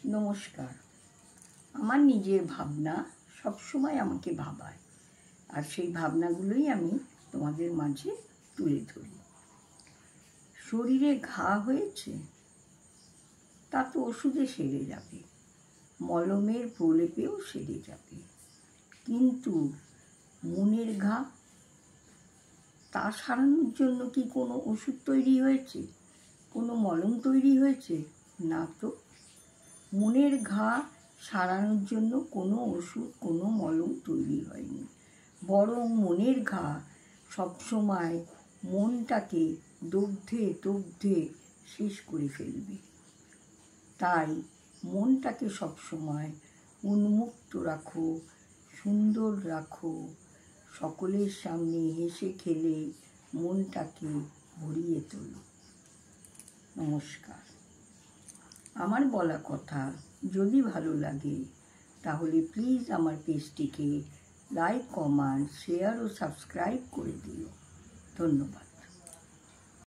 নমস্কার। আমার নিজের ভাবনা সবসময় আমাকে ভাবায়, আর সেই ভাবনাগুলোই আমি তোমাদের মাঝে তুলে ধরি। শরীরে ঘা হয়েছে, তা তো ওষুধে সেরে যাবে, মলমের প্রলেপেও সেরে যাবে, কিন্তু মনের ঘা, তা সারানোর জন্য কি কোনো ওষুধ তৈরি হয়েছে, কোনো মলম তৈরি হয়েছে? না তো। মনের ঘা সারানোর জন্য কোনো ওষুধ, কোনো মলম তৈরি হয়নি, বরং মনের ঘা সবসময় মনটাকে দগ্ধে দগ্ধে শেষ করে ফেলবে। তাই মনটাকে সবসময় উন্মুক্ত রাখো, সুন্দর রাখো, সকলের সামনে হেসে খেলে মনটাকে ভরিয়ে তোলো। নমস্কার। আমার বলা কথা যদি ভালো লাগে তাহলে প্লিজ আমার পেজটিকে লাইক, কমেন্ট, শেয়ার ও সাবস্ক্রাইব করে দিও। ধন্যবাদ।